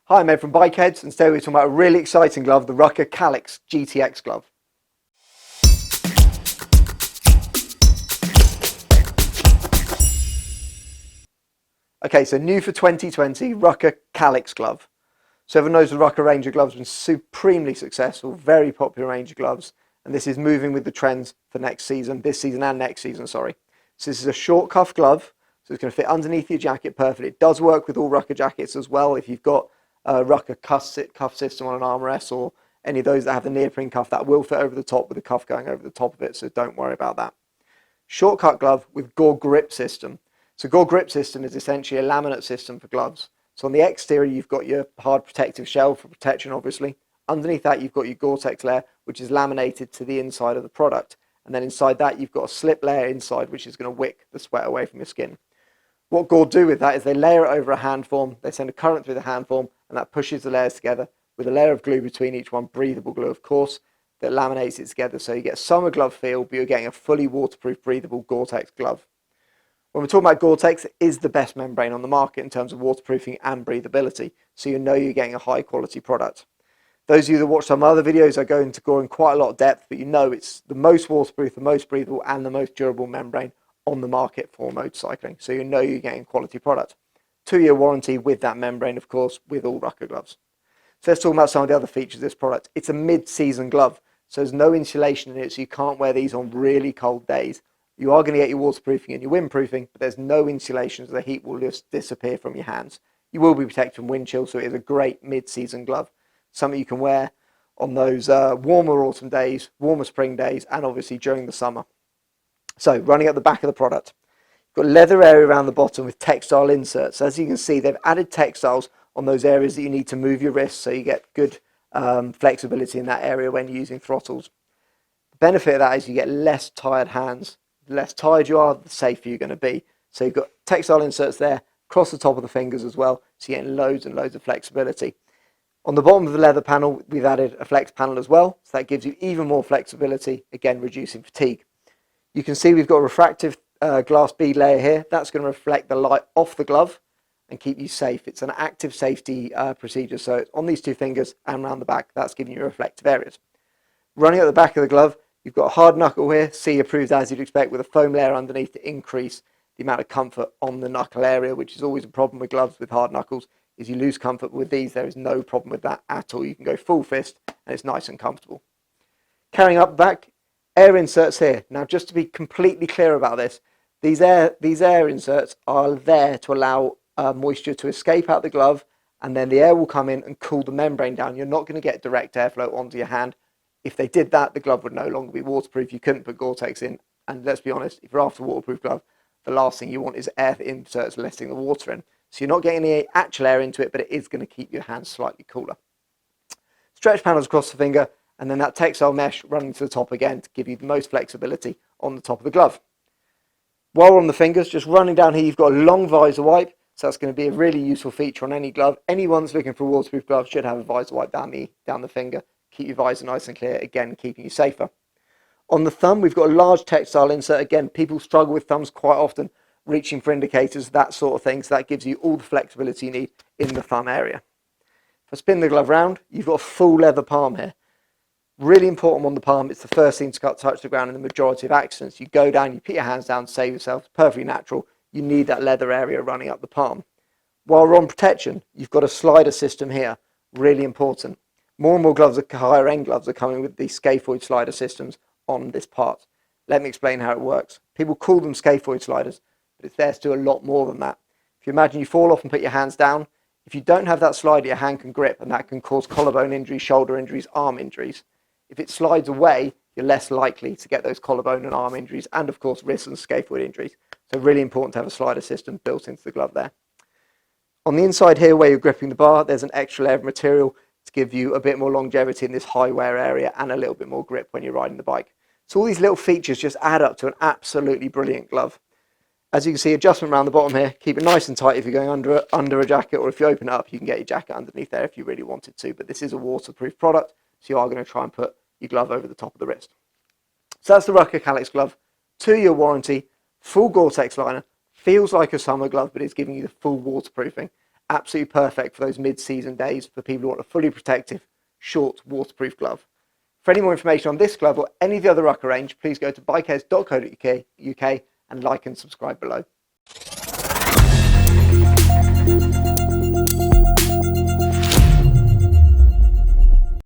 Hi, I'm Ed from Bikerheadz, and today we're talking about a really exciting glove, the Rukka Kalix GTX glove. Okay, so new for 2020, Rukka Kalix glove. So everyone knows the Rukka range of gloves has been supremely successful, very popular range of gloves, and this is moving with the trends for next season, this season and next season, sorry. So this is a short cuff glove, so it's going to fit underneath your jacket perfectly. It does work with all Rukka jackets as well. If you've got a Rukka cuff system on an armrest or any of those that have the neoprene cuff, that will fit over the top with the cuff going over the top of it, so don't worry about that. Shortcut glove with Gore-Grip system. So Gore-Grip system is essentially a laminate system for gloves. So on the exterior, you've got your hard protective shell for protection, obviously. Underneath that, you've got your Gore-Tex layer, which is laminated to the inside of the product. And then inside that, you've got a slip layer inside, which is going to wick the sweat away from your skin. What Gore do with that is they layer it over a hand form, they send a current through the hand form, and that pushes the layers together with a layer of glue between each one, breathable glue, of course, that laminates it together. So you get a summer glove feel, but you're getting a fully waterproof, breathable Gore-Tex glove. When we're talking about Gore-Tex, it is the best membrane on the market in terms of waterproofing and breathability, so you know you're getting a high quality product. Those of you that watch some other videos, I go into Gore in quite a lot of depth, but you know it's the most waterproof, the most breathable, and the most durable membrane on the market for motorcycling, so you know you're getting quality product. 2-year warranty with that membrane, of course, with all Rukka gloves. So let's talk about some of the other features of this product. It's a mid-season glove, so there's no insulation in it, so you can't wear these on really cold days. You are going to get your waterproofing and your windproofing, but there's no insulation, so the heat will just disappear from your hands. You will be protected from wind chill, so it is a great mid-season glove. Something you can wear on those warmer autumn days, warmer spring days, and obviously during the summer. So running at the back of the product, you've got leather area around the bottom with textile inserts. As you can see, they've added textiles on those areas that you need to move your wrists, so you get good flexibility in that area when using throttles. The benefit of that is you get less tired hands. The less tired you are, the safer you're going to be. So you've got textile inserts there across the top of the fingers as well, so you're getting loads and loads of flexibility. On the bottom of the leather panel, we've added a flex panel as well, so that gives you even more flexibility, again reducing fatigue. You can see we've got a refractive glass bead layer here. That's going to reflect the light off the glove and keep you safe. It's an active safety procedure, so it's on these two fingers and around the back, that's giving you reflective areas. Running at the back of the glove, you've got a hard knuckle here, C approved as you'd expect, with a foam layer underneath to increase the amount of comfort on the knuckle area, which is always a problem with gloves with hard knuckles, is you lose comfort. With these, there is no problem with that at all. You can go full fist and it's nice and comfortable. Carrying up the back, air inserts here. Now, just to be completely clear about this, these air inserts are there to allow moisture to escape out the glove, and then the air will come in and cool the membrane down. You're not going to get direct airflow onto your hand. If they did that, the glove would no longer be waterproof. You couldn't put Gore-Tex in, and let's be honest, if you're after a waterproof glove, the last thing you want is air inserts letting the water in. So you're not getting any actual air into it, but it is going to keep your hands slightly cooler. Stretch panels across the finger, and then that textile mesh running to the top again to give you the most flexibility on the top of the glove. While we're on the fingers, just running down here, you've got a long visor wipe, so that's going to be a really useful feature on any glove. Anyone that's looking for a waterproof glove should have a visor wipe down the finger. Keep your visor nice and clear, again, keeping you safer. On the thumb, we've got a large textile insert. Again, people struggle with thumbs quite often, reaching for indicators, that sort of thing, so that gives you all the flexibility you need in the thumb area. If I spin the glove round, you've got a full leather palm here. Really important on the palm, it's the first thing to touch the ground in the majority of accidents. You go down, you put your hands down to save yourself, it's perfectly natural. You need that leather area running up the palm. While we're on protection, you've got a slider system here, really important. More and more gloves, higher end gloves, are coming with these scaphoid slider systems on this part. Let me explain how it works. People call them scaphoid sliders, but it's there to do a lot more than that. If you imagine you fall off and put your hands down, if you don't have that slider, your hand can grip, and that can cause collarbone injuries, shoulder injuries, arm injuries. If it slides away, you're less likely to get those collarbone and arm injuries, and of course wrist and scaphoid injuries. So really important to have a slider system built into the glove there. On the inside here, where you're gripping the bar, there's an extra layer of material to give you a bit more longevity in this high wear area and a little bit more grip when you're riding the bike. So all these little features just add up to an absolutely brilliant glove. As you can see, adjustment around the bottom here, keep it nice and tight if you're going under a jacket, or if you open it up, you can get your jacket underneath there if you really wanted to, but this is a waterproof product, so you are going to try and put your glove over the top of the wrist. So that's the Rukka Kalix glove, 2-year warranty, full Gore-Tex liner, feels like a summer glove, but it's giving you the full waterproofing absolutely perfect for those mid-season days for people who want a fully protective, short, waterproof glove. For any more information on this glove or any of the other Rukka range, please go to bikerheadz.co.uk and like and subscribe below.